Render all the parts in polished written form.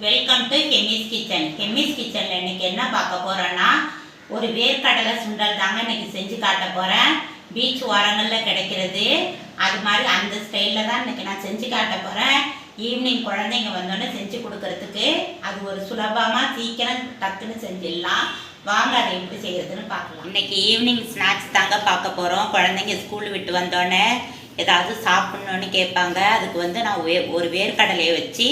Welcome to Kemi's kitchen. கெமிஸ் கிச்சனில் இன்றைக்கி என்ன பார்க்க போகிறோன்னா, ஒரு வேர்க்கடலை சுண்டல் தாங்க இன்றைக்கி செஞ்சு காட்ட போகிறேன். பீச் ஓரங்களில் கிடைக்கிறது, அது மாதிரி அந்த ஸ்டைலில் தான் இன்றைக்கி நான் செஞ்சு காட்ட போகிறேன். ஈவினிங் குழந்தைங்க வந்தோடனே செஞ்சு கொடுக்கறதுக்கு அது ஒரு சுலபமாக சீக்கிரம் டக்குன்னு செஞ்சிடலாம். வாங்க அதை எப்படி செய்கிறதுன்னு பார்க்கலாம். இன்றைக்கி ஈவினிங் ஸ்நாக்ஸ் தாங்க பார்க்க போகிறோம். குழந்தைங்க ஸ்கூல் விட்டு வந்தோடனே ஏதாவது சாப்பிட்ணுன்னு கேட்பாங்க. அதுக்கு நான் ஒரு வேர்க்கடலையை வச்சு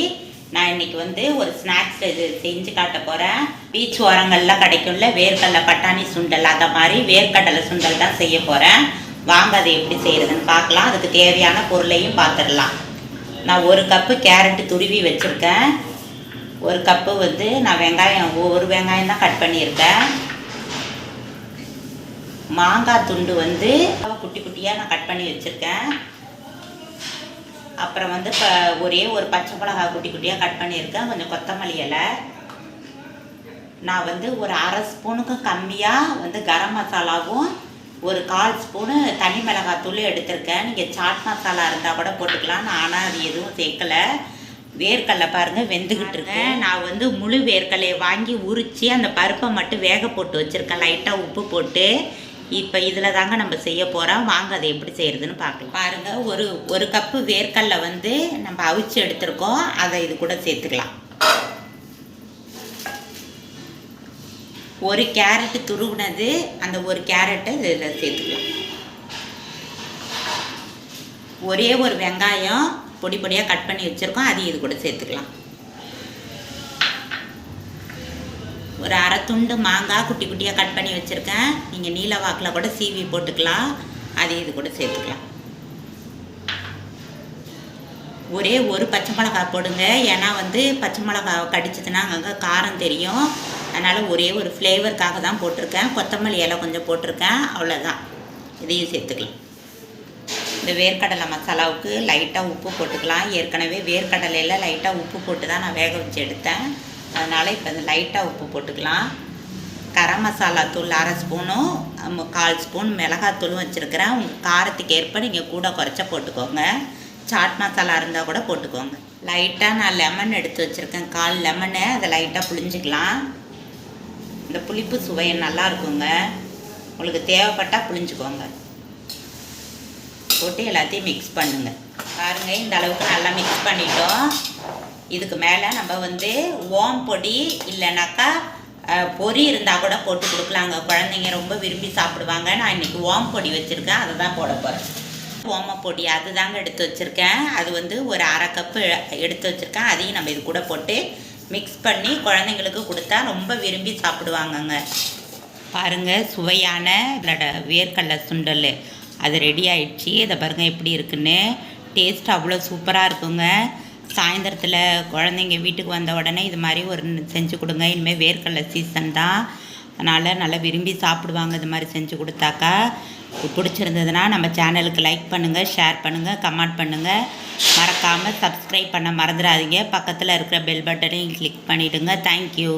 நான் இன்றைக்கி ஒரு ஸ்நாக்ஸ் இது செஞ்சு காட்ட போகிறேன். பீச் ஓரங்களில் கிடைக்கும்ல வேர்க்கடலை பட்டாணி சுண்டல், அதை மாதிரி வேர்க்கடலை சுண்டல் தான் செய்ய போகிறேன். வாங்க அதை எப்படி செய்கிறதுன்னு பார்க்கலாம். அதுக்கு தேவையான பொருளையும் பார்த்துடலாம். நான் 1 கப்பு கேரட்டு துருவி வச்சுருக்கேன். 1 கப்பு நான் வெங்காயம், ஒரு வெங்காயம் தான் கட் பண்ணியிருக்கேன். மாங்காய் துண்டு குட்டி குட்டியாக நான் கட் பண்ணி வச்சுருக்கேன். அப்புறம் இப்போ ஒரே ஒரு பச்சை மிளகாய் குட்டி குட்டியாக கட் பண்ணியிருக்கேன். கொஞ்சம் கொத்தமல்லி இலை. நான் ஒரு அரை ஸ்பூனுக்கும் கம்மியாக கரம் மசாலாவும் ஒரு 1/4 ஸ்பூனு தனி மிளகாத்தூள் எடுத்திருக்கேன். நீங்கள் சாட் மசாலா இருந்தால் கூட போட்டுக்கலாம். நான் ஆனால் அது எதுவும் சேர்க்கலை. வேர்க்கடலை பாருங்கள் வெந்துக்கிட்டு இருக்கேன். நான் முழு வேர்க்கடலையை வாங்கி உரித்து அந்த பருப்பை மட்டும் வேக போட்டு வச்சுருக்கேன், லைட்டாக உப்பு போட்டு. இப்போ இதில் தாங்க நம்ம செய்ய போகிறோம். வாங்க அதை எப்படி செய்கிறதுன்னு பார்க்கலாம். பாருங்கள், ஒரு கப்பு வேர்க்கடலை நம்ம அவிச்சு எடுத்துருக்கோம். அதை இது கூட சேர்த்துக்கலாம். 1 கேரட்டு துருவினது, அந்த 1 கேரட்டை இதில் சேர்த்துக்கலாம். ஒரே ஒரு வெங்காயம் பொடி பொடியாக கட் பண்ணி வச்சுருக்கோம், அதையும் இது கூட சேர்த்துக்கலாம். ஒரு அரை துண்டு மாங்காய் குட்டி குட்டியாக கட் பண்ணி வச்சுருக்கேன். நீங்கள் நீல வாக்கில் கூட சீவி போட்டுக்கலாம், அதையும் இது கூட சேர்த்துக்கலாம். ஒரே ஒரு பச்சை மிளகாய் போடுங்க. ஏன்னா பச்சை மிளகாய் கடிச்சதுன்னா அங்கங்கே காரம் தெரியும். அதனால் ஒரே ஒரு ஃப்ளேவருக்காக தான் போட்டிருக்கேன். கொத்தமல்லி இலை கொஞ்சம் போட்டிருக்கேன், அவ்வளோதான். இதையும் சேர்த்துக்கலாம். இந்த வேர்க்கடலை மசாலாவுக்கு லைட்டாக உப்பு போட்டுக்கலாம். ஏற்கனவே வேர்க்கடலையில் லைட்டாக உப்பு போட்டு தான் நான் வேக வச்சு எடுத்தேன். அதனால் இப்போ லைட்டாக உப்பு போட்டுக்கலாம். கரம் மசாலா தூள் அரை ஸ்பூனும் 1/4 ஸ்பூன் மிளகாத்தூளும் வச்சுருக்கிறேன். உங்கள் காரத்துக்கு ஏற்ப நீங்கள் கூட குறைச்சா போட்டுக்கோங்க. சாட் மசாலா இருந்தால் கூட போட்டுக்கோங்க. லைட்டாக நான் லெமன் எடுத்து வச்சுருக்கேன், 1/4 லெமனை. அதை லைட்டாக புளிஞ்சிக்கலாம். இந்த புளிப்பு சுவை நல்லா இருக்குங்க. உங்களுக்கு தேவைப்பட்டால் புளிஞ்சுக்கோங்க. போட்டு எல்லாத்தையும் மிக்ஸ் பண்ணுங்கள். பாருங்கள், இந்த அளவுக்கு நல்லா மிக்ஸ் பண்ணிட்டோம். இதுக்கு மேலே நம்ம ஓம் பொடி இல்லைனாக்கா பொரி இருந்தால் கூட போட்டு கொடுக்கலாங்க. குழந்தைங்க ரொம்ப விரும்பி சாப்பிடுவாங்க. நான் இன்றைக்கி ஓம் பொடி வச்சுருக்கேன், அதை தான் போட போகிறேன். ஓம பொடி அது தாங்க எடுத்து வச்சுருக்கேன். அது ஒரு அரை கப்பு எடுத்து வச்சுருக்கேன். அதையும் நம்ம இது கூட போட்டு மிக்ஸ் பண்ணி குழந்தைங்களுக்கு கொடுத்தா ரொம்ப விரும்பி சாப்பிடுவாங்கங்க. பாருங்கள், சுவையான வேர்க்கடலை சுண்டல் அது ரெடி ஆகிடுச்சு. இதை பாருங்கள் எப்படி இருக்குன்னு. டேஸ்ட் அவ்வளோ சூப்பராக இருக்குங்க. சாயந்தரத்தில் குழந்தைங்க வீட்டுக்கு வந்த உடனே இது மாதிரி செஞ்சு கொடுங்க. இனிமேல் வேர்க்கடலை சீசன் தான், அதனால் நல்லா விரும்பி சாப்பிடுவாங்க. இது மாதிரி செஞ்சு கொடுத்தாக்கா. பிடிச்சிருந்ததுன்னா நம்ம சேனலுக்கு லைக் பண்ணுங்கள், ஷேர் பண்ணுங்கள், கமெண்ட் பண்ணுங்கள். மறக்காமல் சப்ஸ்கிரைப் பண்ண மறந்துடாதீங்க. பக்கத்தில் இருக்கிற பெல் பட்டனையும் கிளிக் பண்ணிவிடுங்க. தேங்க்யூ.